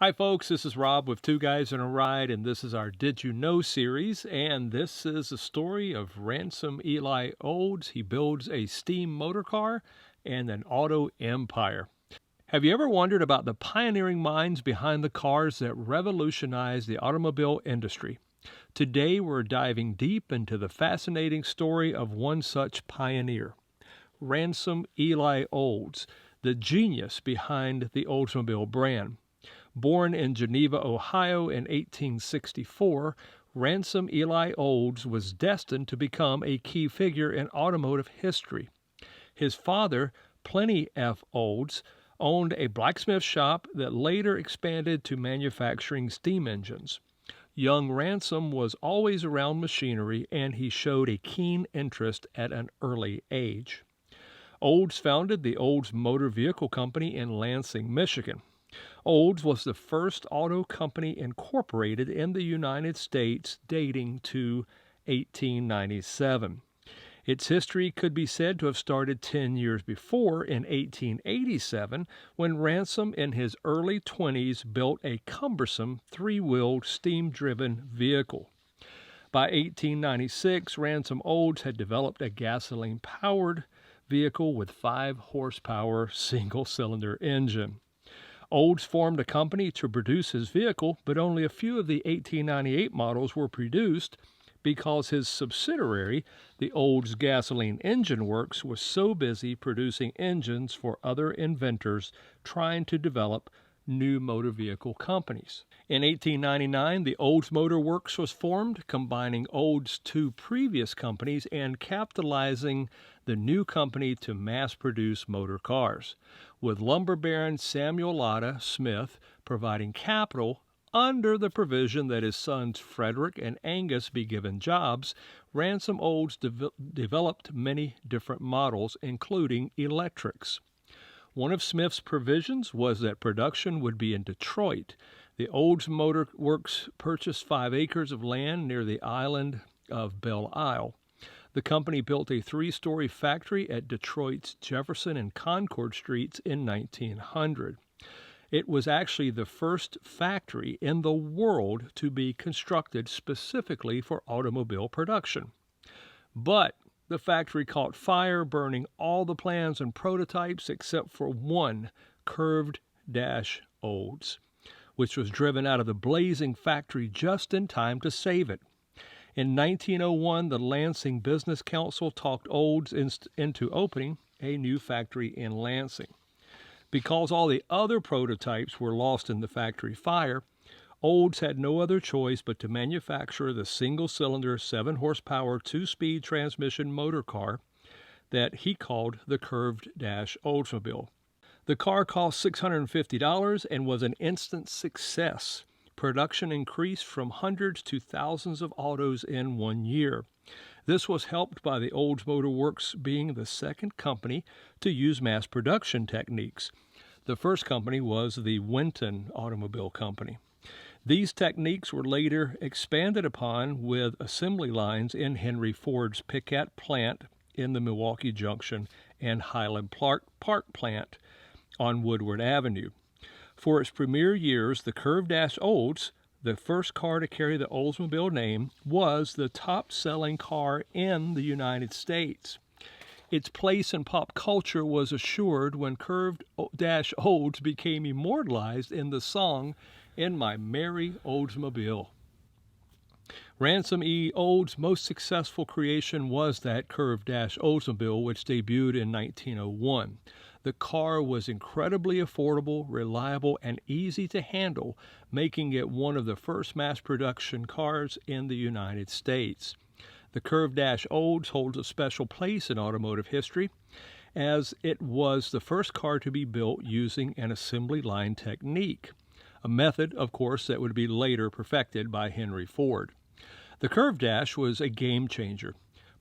Hi folks, this is Rob with Two Guys in a Ride, and this is our Did You Know series, and this is the story of Ransom Eli Olds. He builds a steam motor car and an auto empire. Have you ever wondered about the pioneering minds behind the cars that revolutionized the automobile industry? Today we're diving deep into the fascinating story of one such pioneer, Ransom Eli Olds, the genius behind the Oldsmobile brand. Born in Geneva, Ohio in 1864, Ransom Eli Olds was destined to become a key figure in automotive history. His father, Pliny F. Olds, owned a blacksmith shop that later expanded to manufacturing steam engines. Young Ransom was always around machinery, and he showed a keen interest at an early age. Olds founded the Olds Motor Vehicle Company in Lansing, Michigan. Olds was the first auto company incorporated in the United States, dating to 1897. Its history could be said to have started 10 years before, in 1887, when Ransom, in his early 20s, built a cumbersome three-wheeled steam-driven vehicle. By 1896, Ransom Olds had developed a gasoline-powered vehicle with 5-horsepower single-cylinder engine. Olds formed a company to produce his vehicle, but only a few of the 1898 models were produced because his subsidiary, the Olds Gasoline Engine Works, was so busy producing engines for other inventors trying to develop new motor vehicle companies. In 1899, the Olds Motor Works was formed, combining Olds' two previous companies and capitalizing the new company to mass-produce motor cars, with lumber baron Samuel Lotta Smith providing capital. Under the provision that his sons Frederick and Angus be given jobs, Ransom Olds developed many different models, including electrics. One of Smith's provisions was that production would be in Detroit. The Olds Motor Works purchased 5 acres of land near the island of Belle Isle. The company built a 3-story factory at Detroit's Jefferson and Concord Streets in 1900. It was actually the first factory in the world to be constructed specifically for automobile production. But the factory caught fire, burning all the plans and prototypes except for one, Curved Dash Olds, which was driven out of the blazing factory just in time to save it. In 1901, the Lansing Business Council talked Olds into opening a new factory in Lansing. Because all the other prototypes were lost in the factory fire, Olds had no other choice but to manufacture the single-cylinder 7-horsepower 2-speed transmission motor car that he called the Curved Dash Oldsmobile. The car cost $650 and was an instant success. Production increased from hundreds to thousands of autos in 1 year. This was helped by the Olds Motor Works being the second company to use mass production techniques. The first company was the Winton Automobile Company. These techniques were later expanded upon with assembly lines in Henry Ford's Pickett plant in the Milwaukee Junction and Highland Park plant on Woodward Avenue. For its premier years, the Curved Dash Olds, the first car to carry the Oldsmobile name, was the top-selling car in the United States. Its place in pop culture was assured when Curved Dash Olds became immortalized in the song "In My Merry Oldsmobile." Ransom E. Olds' most successful creation was that Curved Dash Oldsmobile, which debuted in 1901. The car was incredibly affordable, reliable, and easy to handle, making it one of the first mass-production cars in the United States. The Curved Dash Olds holds a special place in automotive history, as it was the first car to be built using an assembly line technique, a method, of course, that would be later perfected by Henry Ford. The Curved Dash was a game changer,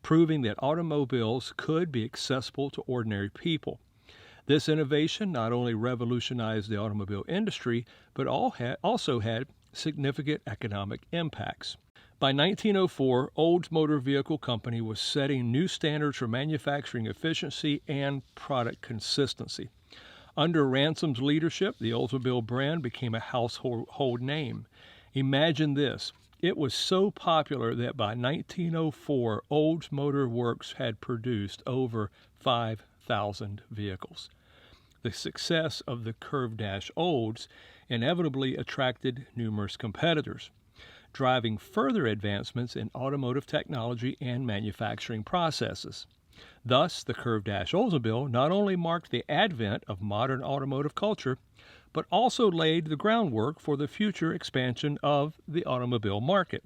proving that automobiles could be accessible to ordinary people. This innovation not only revolutionized the automobile industry, but also had significant economic impacts. By 1904, Olds Motor Vehicle Company was setting new standards for manufacturing efficiency and product consistency. Under Ransom's leadership, the Oldsmobile brand became a household name. Imagine this. It was so popular that by 1904, Olds Motor Works had produced over 5,000 vehicles. The success of the Curved Dash Olds inevitably attracted numerous competitors, driving further advancements in automotive technology and manufacturing processes. Thus, the Curved Dash Oldsmobile not only marked the advent of modern automotive culture, but also laid the groundwork for the future expansion of the automobile market.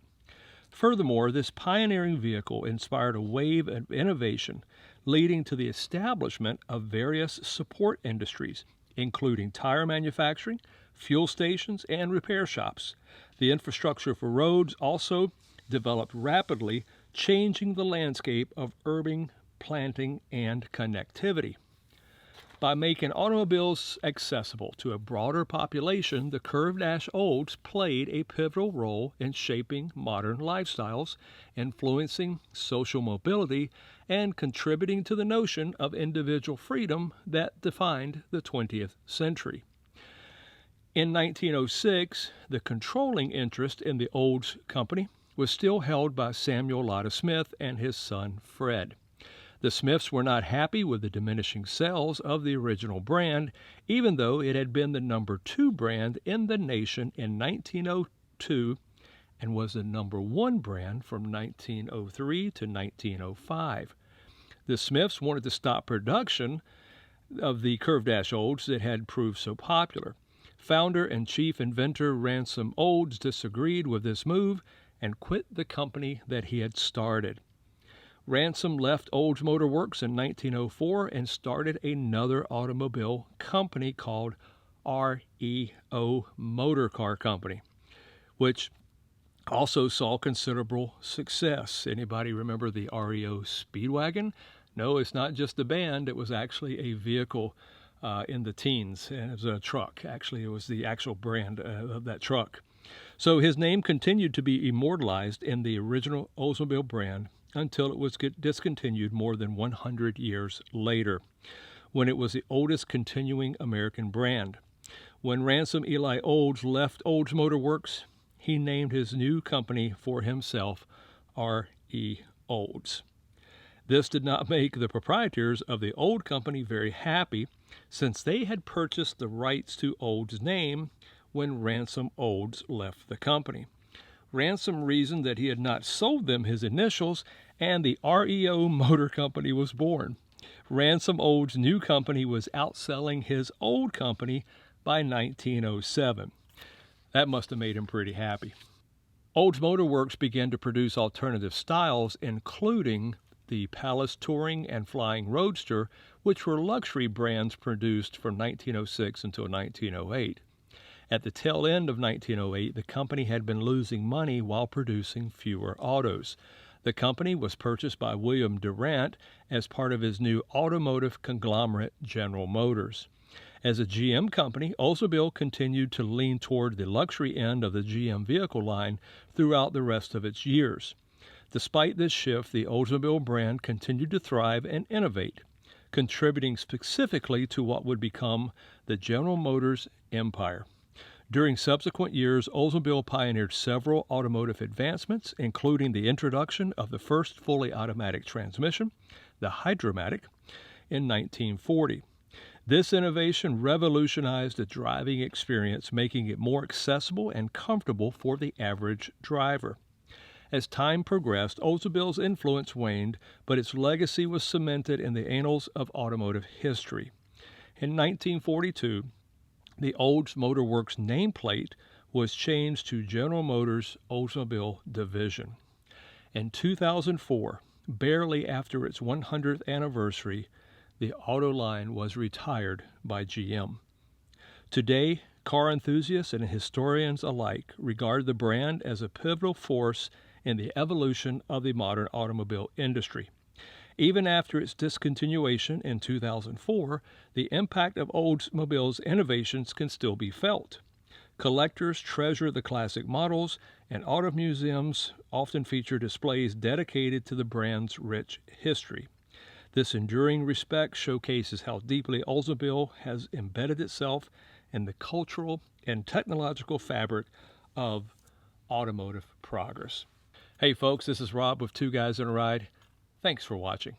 Furthermore, this pioneering vehicle inspired a wave of innovation, leading to the establishment of various support industries, including tire manufacturing, fuel stations, and repair shops. The infrastructure for roads also developed rapidly, changing the landscape of urban planting and connectivity. By making automobiles accessible to a broader population, the Curved Dash Olds played a pivotal role in shaping modern lifestyles, influencing social mobility, and contributing to the notion of individual freedom that defined the 20th century. In 1906, the controlling interest in the Olds Company was still held by Samuel Lotta Smith and his son Fred. The Smiths were not happy with the diminishing sales of the original brand, even though it had been the number 2 brand in the nation in 1902 and was the number 1 brand from 1903 to 1905. The Smiths wanted to stop production of the Curved Dash Olds that had proved so popular. Founder and chief inventor Ransom Olds disagreed with this move and quit the company that he had started. Ransom left Olds Motor Works in 1904 and started another automobile company called REO Motor Car Company, which also saw considerable success. Anybody remember the REO Speedwagon? No, it's not just a band. It was actually a vehicle in the teens, and it was a truck. Actually, it was the actual brand of that truck. So his name continued to be immortalized in the original Oldsmobile brand until it was discontinued more than 100 years later, when it was the oldest continuing American brand. When Ransom Eli Olds left Olds Motor Works, he named his new company for himself, R.E. Olds. This did not make the proprietors of the old company very happy, since they had purchased the rights to Olds' name when Ransom Olds left the company. Ransom reasoned that he had not sold them his initials, and the REO Motor Company was born. Ransom Olds' new company was outselling his old company by 1907. That must have made him pretty happy. Olds Motor Works began to produce alternative styles, including the Palace Touring and Flying Roadster, which were luxury brands produced from 1906 until 1908. At the tail end of 1908, the company had been losing money while producing fewer autos. The company was purchased by William Durant as part of his new automotive conglomerate, General Motors. As a GM company, Oldsmobile continued to lean toward the luxury end of the GM vehicle line throughout the rest of its years. Despite this shift, the Oldsmobile brand continued to thrive and innovate, contributing specifically to what would become the General Motors empire. During subsequent years, Oldsmobile pioneered several automotive advancements, including the introduction of the first fully automatic transmission, the Hydromatic, in 1940. This innovation revolutionized the driving experience, making it more accessible and comfortable for the average driver. As time progressed, Oldsmobile's influence waned, but its legacy was cemented in the annals of automotive history. In 1942, the Olds Motor Works nameplate was changed to General Motors Oldsmobile Division. In 2004, barely after its 100th anniversary, the auto line was retired by GM. Today, car enthusiasts and historians alike regard the brand as a pivotal force in the evolution of the modern automobile industry. Even after its discontinuation in 2004, the impact of Oldsmobile's innovations can still be felt. Collectors treasure the classic models, and auto museums often feature displays dedicated to the brand's rich history. This enduring respect showcases how deeply Oldsmobile has embedded itself in the cultural and technological fabric of automotive progress. Hey folks, this is Rob with Two Guys in a Ride. Thanks for watching.